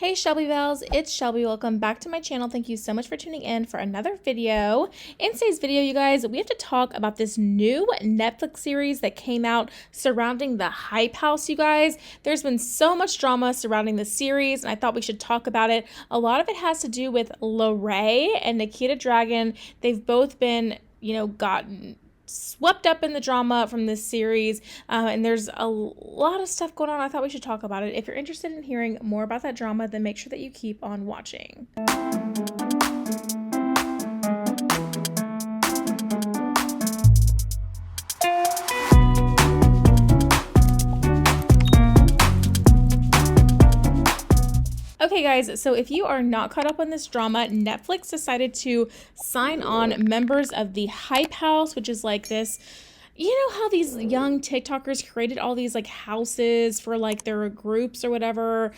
Hey Shelby Bells, it's Shelby. Welcome back to my channel. Thank you so much for tuning in for another video. In today's video, you guys, we have to talk about this new Netflix series that came out surrounding the Hype House, you guys. There's been so much drama surrounding the series, and I thought we should talk about it. A lot of it has to do with Larray and Nikita Dragun. They've both been, gotten swept up in the drama from this series, and there's a lot of stuff going on. I thought we should talk about it. If you're interested in hearing more about that drama, then make sure that you keep on watching. Okay guys, so if you are not caught up on this drama, Netflix decided to sign on members of the Hype House, which is like this, you know how these young TikTokers created all these like houses for like their groups or whatever?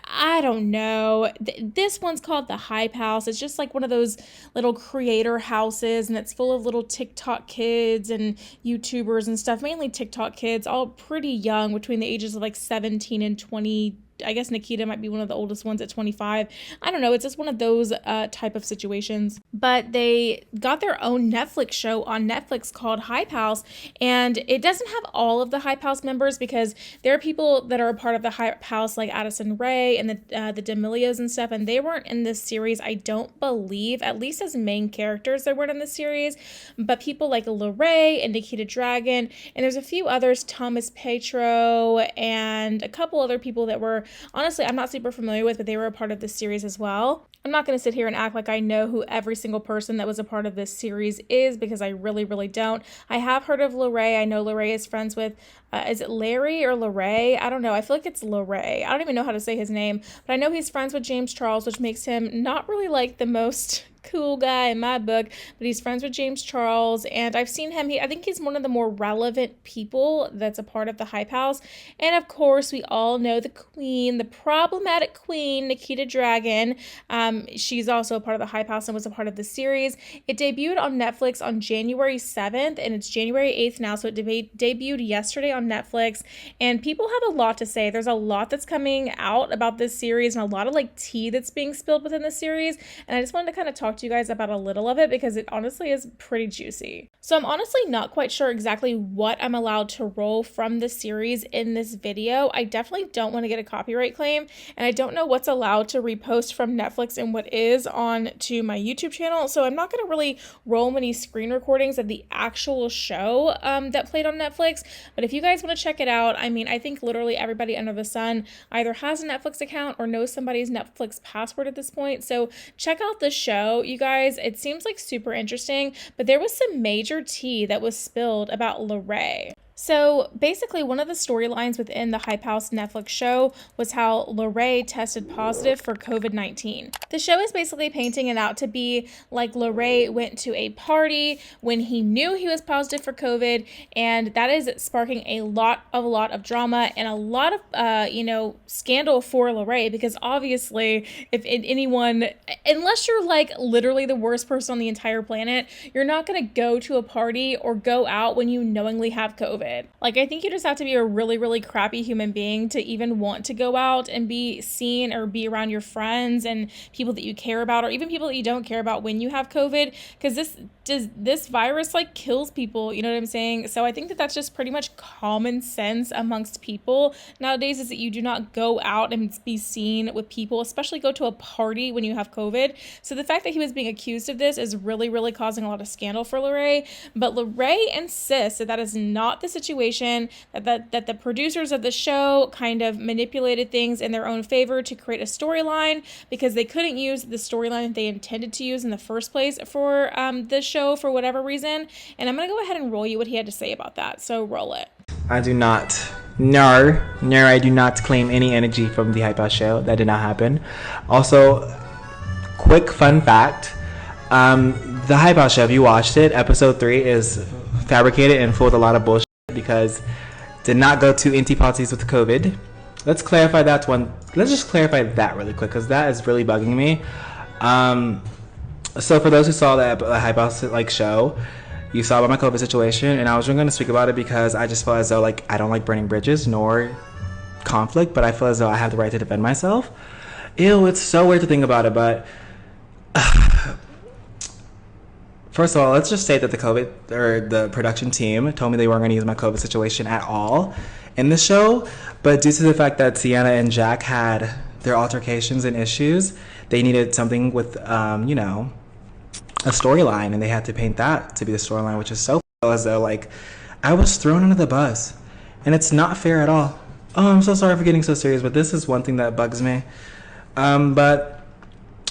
I don't know. This one's called the Hype House. It's just like one of those little creator houses, and it's full of little TikTok kids and YouTubers and stuff, mainly TikTok kids, all pretty young, between the ages of like 17 and 20. I guess Nikita might be one of the oldest ones at 25. I don't know. It's just one of those type of situations. But they got their own Netflix show on Netflix called Hype House. And it doesn't have all of the Hype House members, because there are people that are a part of the Hype House like Addison Rae and the D'Amelios and stuff. And they weren't in this series, I don't believe, at least as main characters they weren't in the series. But people like Larray and Nikita Dragun, and there's a few others, Thomas Petro, and a couple other people that were, honestly, I'm not super familiar with, but they were a part of this series as well. I'm not going to sit here and act like I know who every single person that was a part of this series is, because I really, really don't. I have heard of Larray. I know Larray is friends with, is it Larry or Larray? I don't know. I feel like it's Larray. I don't even know how to say his name, but I know he's friends with James Charles, which makes him not really like the most cool guy in my book, but he's friends with James Charles, and I've seen him. I think he's one of the more relevant people that's a part of the Hype House. And of course, we all know the queen, the problematic queen, Nikita Dragun. She's also a part of the Hype House and was a part of the series. It debuted on Netflix on January 7th, and it's January 8th now, so it debuted yesterday on Netflix, and people have a lot to say. There's a lot that's coming out about this series, and a lot of like tea that's being spilled within the series, and I just wanted to kind of talk to you guys about a little of it, because it honestly is pretty juicy. So I'm honestly not quite sure exactly what I'm allowed to roll from the series in this video. I definitely don't want to get a copyright claim, and I don't know what's allowed to repost from Netflix and what is on to my YouTube channel, so I'm not going to really roll many screen recordings of the actual show that played on Netflix. But if you guys want to check it out, I mean, I think literally everybody under the sun either has a Netflix account or knows somebody's Netflix password at this point, so check out the show, you guys. It seems like super interesting, but there was some major tea that was spilled about Larray. So basically, one of the storylines within the Hype House Netflix show was how Larray tested positive for COVID-19. The show is basically painting it out to be like Larray went to a party when he knew he was positive for COVID, and that is sparking a lot of drama and a lot of scandal for Larray, because obviously, if anyone, unless you're like literally the worst person on the entire planet, you're not going to go to a party or go out when you knowingly have COVID. Like, I think you just have to be a really, really crappy human being to even want to go out and be seen or be around your friends and people that you care about, or even people that you don't care about when you have COVID, because this virus like kills people, you know what I'm saying? So I think that that's just pretty much common sense amongst people nowadays, is that you do not go out and be seen with people, especially go to a party when you have COVID. So the fact that he was being accused of this is really, really causing a lot of scandal for Larray. But Larray insists that that is not the situation, that the producers of the show kind of manipulated things in their own favor to create a storyline, because they couldn't use the storyline that they intended to use in the first place for this show for whatever reason. And I'm going to go ahead and roll you what he had to say about that. So roll it. I do not. No, I do not claim any energy from the Hype House show. That did not happen. Also, quick fun fact. The Hype House show, if you watched it, episode 3 is fabricated and full of a lot of bullshit, because did not go to NT parties with COVID. Let's clarify that one. Let's just clarify that really quick, because that is really bugging me. So for those who saw that Hype House like show, you saw about my COVID situation, and I was really going to speak about it because I just feel as though like I don't like burning bridges nor conflict, but I feel as though I have the right to defend myself. Ew, it's so weird to think about it, but first of all, let's just say that the production team told me they weren't going to use my COVID situation at all in the show, but due to the fact that Sienna and Jack had their altercations and issues, they needed something with, a storyline, and they had to paint that to be the storyline, which is so as though, like, I was thrown under the bus, and it's not fair at all. Oh, I'm so sorry for getting so serious, but this is one thing that bugs me. But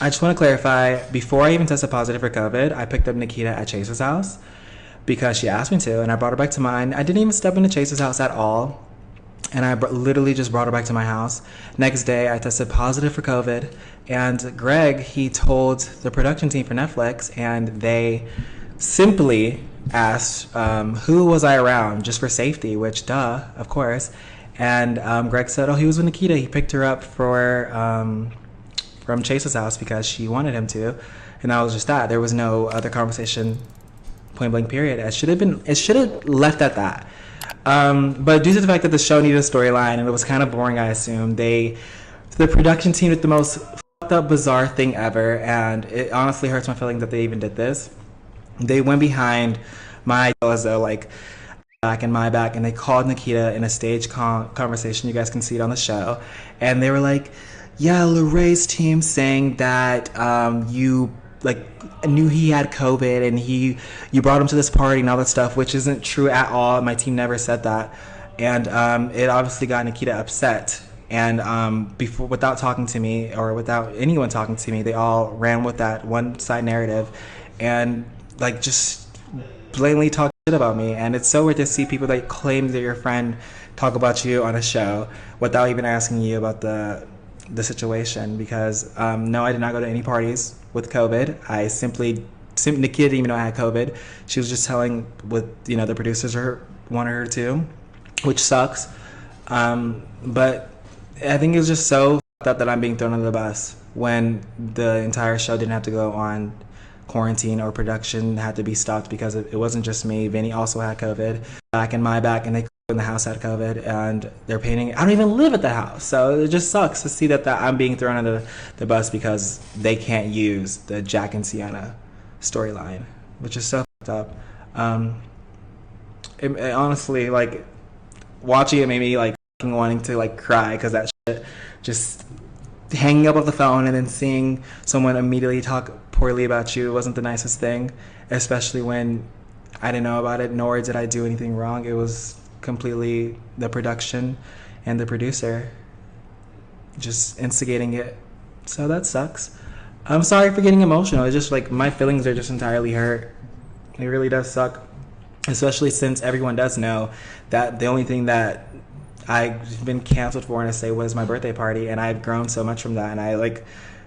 I just want to clarify, before I even tested positive for COVID, I picked up Nikita at Chase's house because she asked me to, and I brought her back to mine. I didn't even step into Chase's house at all, and I literally just brought her back to my house. Next day, I tested positive for COVID, and Greg, he told the production team for Netflix, and they simply asked who was I around, just for safety, which, duh, of course. And Greg said, oh, he was with Nikita. He picked her up from Chase's house because she wanted him to, and that was just that. There was no other conversation, point blank period. It should have left at that. But due to the fact that the show needed a storyline and it was kind of boring, I assume the production team did the most fucked up, bizarre thing ever, and it honestly hurts my feelings that they even did this. They went behind my as though like back and my back, and they called Nikita in a stage conversation. You guys can see it on the show, and they were like, yeah, Larray's team saying that you like knew he had COVID and you brought him to this party and all that stuff, which isn't true at all. My team never said that, and it obviously got Nikita upset. And before, without talking to me or without anyone talking to me, they all ran with that one side narrative, and like just blatantly talk shit about me. And it's so weird to see people that claim they're your friend talk about you on a show without even asking you about the situation, because no, I did not go to any parties with COVID. Nikita didn't even know I had COVID. She was just telling the producers wanted her to, which sucks. But I think it was just so fucked up that I'm being thrown under the bus when the entire show didn't have to go on quarantine, or production had to be stopped because it wasn't just me. Vinny also had COVID back in my back, and they in the house had COVID, and they're painting. I don't even live at the house, so it just sucks to see that I'm being thrown under the bus because they can't use the Jack and Sienna storyline, which is so fucked up. It honestly, like, watching it made me like wanting to like cry, because that shit, just hanging up off the phone and then seeing someone immediately talk poorly about you wasn't the nicest thing, especially when I didn't know about it, nor did I do anything wrong. It was completely the production and the producer just instigating it. So that sucks. I'm sorry for getting emotional. It's just like my feelings are just entirely hurt. It really does suck, especially since everyone does know that the only thing that I've been canceled for, and I say, was my birthday party, and I've grown so much from that, and I like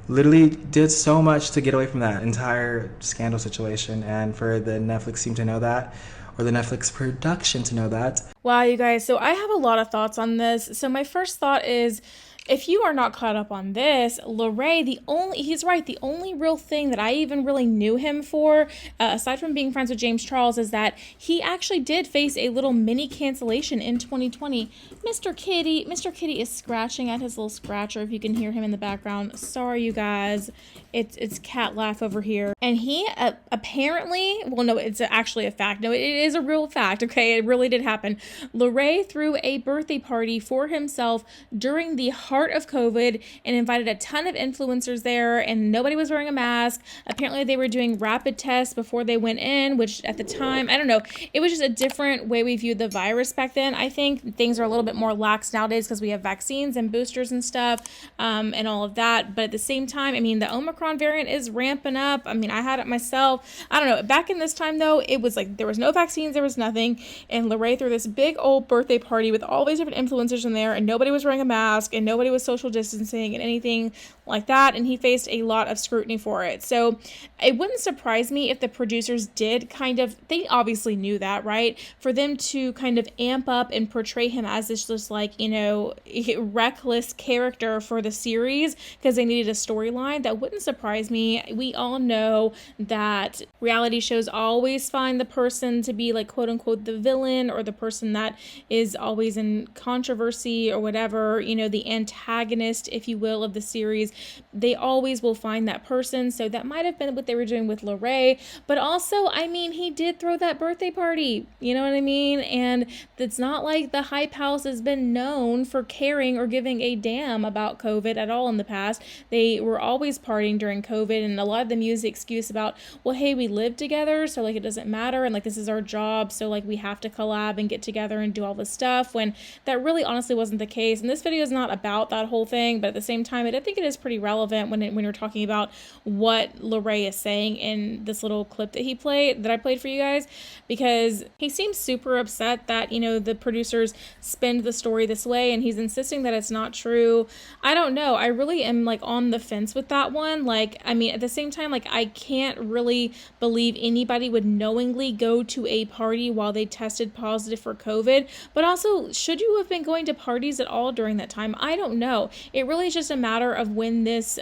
literally did so much to get away from that entire scandal situation, and for the Netflix team to know that, or the Netflix production to know that. Wow, you guys. So I have a lot of thoughts on this. So my first thought is, if you are not caught up on this, Larray, he's right, the only real thing that I even really knew him for, aside from being friends with James Charles, is that he actually did face a little mini cancellation in 2020. Mr. Kitty is scratching at his little scratcher, if you can hear him in the background. Sorry, you guys. It's cat laugh over here. And he apparently, well, no, it's actually a fact. No, it is a real fact, okay? It really did happen. Larray threw a birthday party for himself during the heart of COVID and invited a ton of influencers there, and nobody was wearing a mask. Apparently they were doing rapid tests before they went in, which at the time, I don't know, it was just a different way we viewed the virus back then. I think things are a little bit more lax nowadays because we have vaccines and boosters and stuff, and all of that. But at the same time, I mean, the Omicron variant is ramping up. I mean, I had it myself. I don't know. Back in this time though, it was like there was no vaccines, there was nothing, and Larray threw this big old birthday party with all these different influencers in there, and nobody was wearing a mask, and nobody was social distancing and anything like that, and he faced a lot of scrutiny for it. So it wouldn't surprise me if the producers did they obviously knew that, right? For them to kind of amp up and portray him as this just like, reckless character for the series because they needed a storyline, that wouldn't surprise me. We all know that reality shows always find the person to be like quote unquote the villain, or the person that is always in controversy or whatever, the antagonist, if you will, of the series, they always will find that person. So that might have been what they were doing with Larray. But also, I mean, he did throw that birthday party. You know what I mean? And it's not like the Hype House has been known for caring or giving a damn about COVID at all in the past. They were always partying during COVID, and a lot of them use the excuse about, well, hey, we live together, so like it doesn't matter, and like this is our job, so like we have to collab and get together and do all this stuff, when that really honestly wasn't the case. And this video is not about that whole thing, but at the same time, I think it is pretty relevant when you're talking about what Larray is saying in this little clip that I played for you guys, because he seems super upset that, you know, the producers spin the story this way, and he's insisting that it's not true. I don't know. I really am like on the fence with that one. Like, I mean, at the same time, like I can't really believe anybody would knowingly go to a party while they tested positive for COVID. But also, should you have been going to parties at all during that time? I don't know. It really is just a matter of when this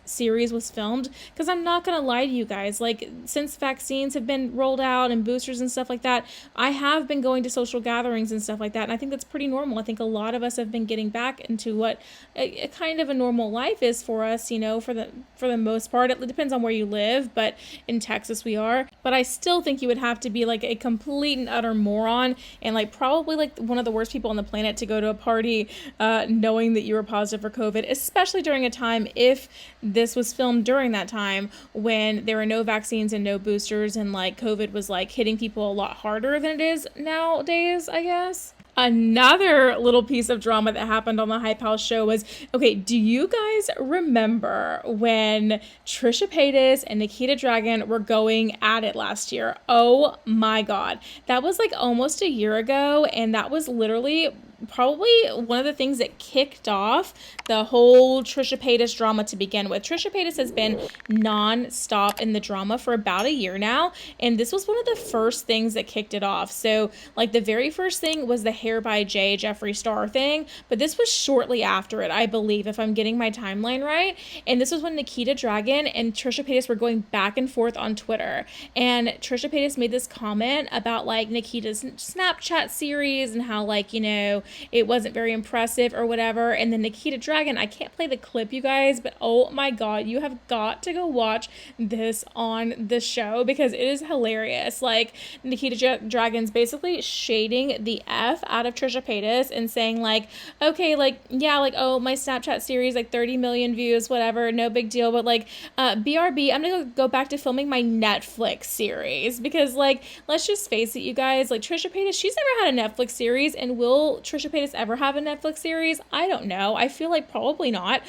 series was filmed, because I'm not gonna lie to you guys, like since vaccines have been rolled out and boosters and stuff like that, I have been going to social gatherings and stuff like that, and I think that's pretty normal. I think a lot of us have been getting back into what a kind of a normal life is for us, you know, for the most part. It depends on where you live, but in Texas we are. But I still think you would have to be like a complete and utter moron, and like probably like one of the worst people on the planet to go to a party knowing that you were positive for COVID, especially during a time, if this was filmed during that time when there were no vaccines and no boosters, and like COVID was like hitting people a lot harder than it is nowadays, I guess. Another little piece of drama that happened on the Hype House show was, okay, do you guys remember when Trisha Paytas and Nikita Dragun were going at it last year? Oh my God. That was like almost a year ago, and that was literally probably one of the things that kicked off the whole Trisha Paytas drama to begin with. Trisha Paytas has been non-stop in the drama for about a year now, and this was one of the first things that kicked it off. So like the very first thing was the Hair by Jay Jeffree Star thing, but this was shortly after it, I believe, if I'm getting my timeline right. And this was when Nikita Dragun and Trisha Paytas were going back and forth on Twitter, and Trisha Paytas made this comment about like Nikita's Snapchat series and how, like, you know, it wasn't very impressive or whatever. And then Nikita Dragun, I can't play the clip, you guys, but oh my God, you have got to go watch this on the show because it is hilarious. Like, Nikita Dragun's basically shading the F out of Trisha Paytas and saying like, okay, like, yeah, like, oh, my Snapchat series, like 30 million views, whatever, no big deal. But like, BRB, I'm gonna go back to filming my Netflix series, because like, let's just face it, you guys, like Trisha Paytas, she's never had a Netflix series, and will Trisha Paytas ever have a Netflix series? I don't know. I feel like probably not.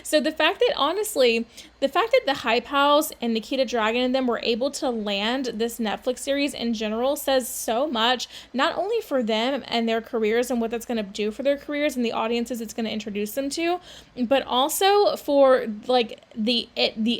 So the fact that, honestly, the fact that the Hype House and Nikita Dragun and them were able to land this Netflix series in general says so much, not only for them and their careers and what that's going to do for their careers and the audiences it's going to introduce them to, but also for like the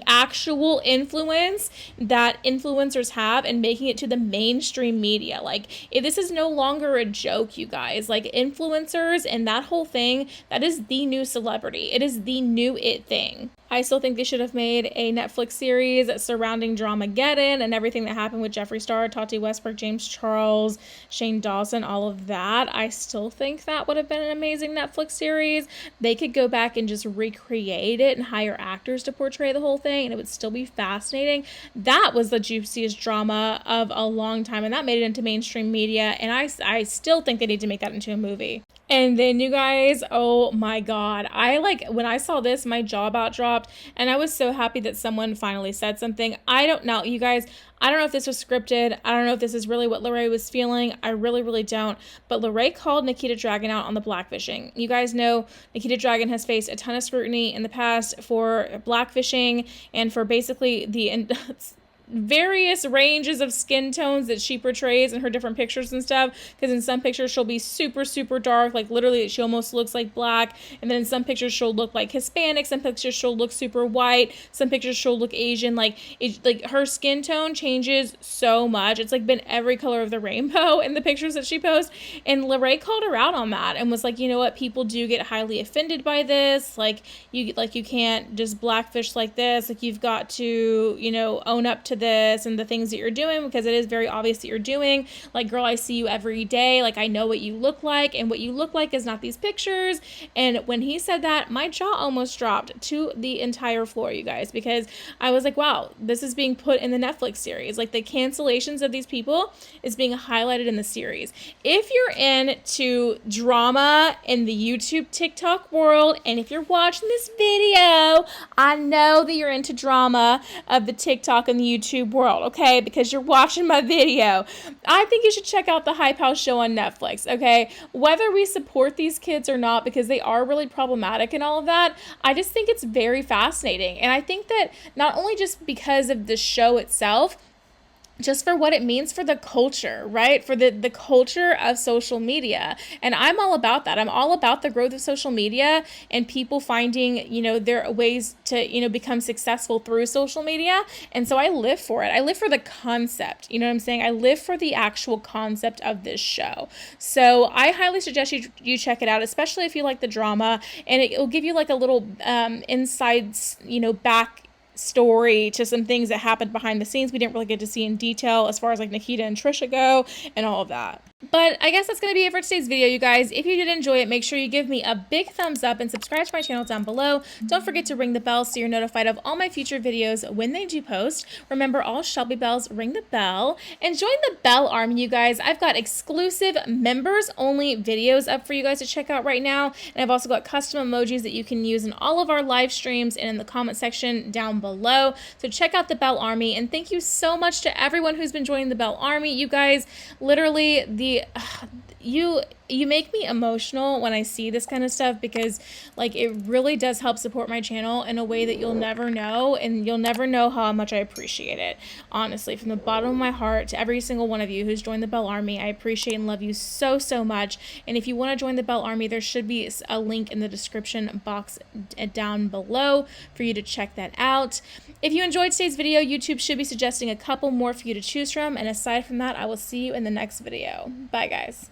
actual influence that influencers have and making it to the mainstream media. Like, this is no longer a joke, you guys. Like, influencers and that whole thing, that is the new celebrity. It is the new it thing. I still think they should have made a Netflix series surrounding Dramageddon and everything that happened with Jeffree Star, Tati Westbrook, James Charles, Shane Dawson, all of that. I still think that would have been an amazing Netflix series. They could go back and just recreate it and hire actors to portray the whole thing, and it would still be fascinating. That was the juiciest drama of a long time, and that made it into mainstream media, and I still think they need to make that into a movie. And then, you guys, oh my God, when I saw this, my jaw about dropped, and I was so happy that someone finally said something. I don't know, you guys, I don't know if this was scripted. I don't know if this is really what Larray was feeling. I really, really don't. But Larray called Nikita Dragun out on the blackfishing. You guys know Nikita Dragun has faced a ton of scrutiny in the past for blackfishing and for basically the various ranges of skin tones that she portrays in her different pictures and stuff, because in some pictures she'll be super, super dark, like literally she almost looks like black, and then in some pictures she'll look like Hispanic, some pictures she'll look super white, some pictures she'll look Asian. Like, her skin tone changes so much. It's like been every color of the rainbow in the pictures that she posts, and Larray called her out on that and was like, you know what, people do get highly offended by this. Like you can't just blackfish like this. Like, you've got to, you know, own up to this and the things that you're doing, because it is very obvious that you're doing. Like, girl, I see you every day. Like, I know what you look like, and what you look like is not these pictures. And when he said that, my jaw almost dropped to the entire floor, you guys, because I was like, wow, this is being put in the Netflix series. Like, the cancellations of these people is being highlighted in the series. If you're into drama in the YouTube TikTok world, and if you're watching this video, I know that you're into drama of the TikTok and the YouTube world, okay? Because you're watching my video. I think you should check out the Hype House show on Netflix, okay? Whether we support these kids or not, because they are really problematic and all of that, I just think it's very fascinating. And I think that not only just because of the show itself, just for what it means for the culture, right? For the culture of social media. And I'm all about that. I'm all about the growth of social media and people finding, you know, their ways to, you know, become successful through social media. And so I live for it. I live for the concept. You know what I'm saying? I live for the actual concept of this show. So I highly suggest you check it out, especially if you like the drama, and it will give you like a little inside, you know, back story to some things that happened behind the scenes we didn't really get to see in detail, as far as like Nikita and Trisha go and all of that. But I guess that's going to be it for today's video, you guys. If you did enjoy it, make sure you give me a big thumbs up and subscribe to my channel down below. Don't forget to ring the bell so you're notified of all my future videos when they do post. Remember, all Shelby bells ring the bell. And join the Bell Army, you guys. I've got exclusive members-only videos up for you guys to check out right now. And I've also got custom emojis that you can use in all of our live streams and in the comment section down below. So check out the Bell Army. And thank you so much to everyone who's been joining the Bell Army. You guys, literally, you make me emotional when I see this kind of stuff, because like it really does help support my channel in a way that you'll never know, and you'll never know how much I appreciate it. Honestly, from the bottom of my heart, to every single one of you who's joined the Bell Army, I appreciate and love you so, so much. And if you want to join the Bell Army, there should be a link in the description box down below for you to check that out. If you enjoyed today's video, YouTube should be suggesting a couple more for you to choose from. And aside from that, I will see you in the next video. Bye, guys.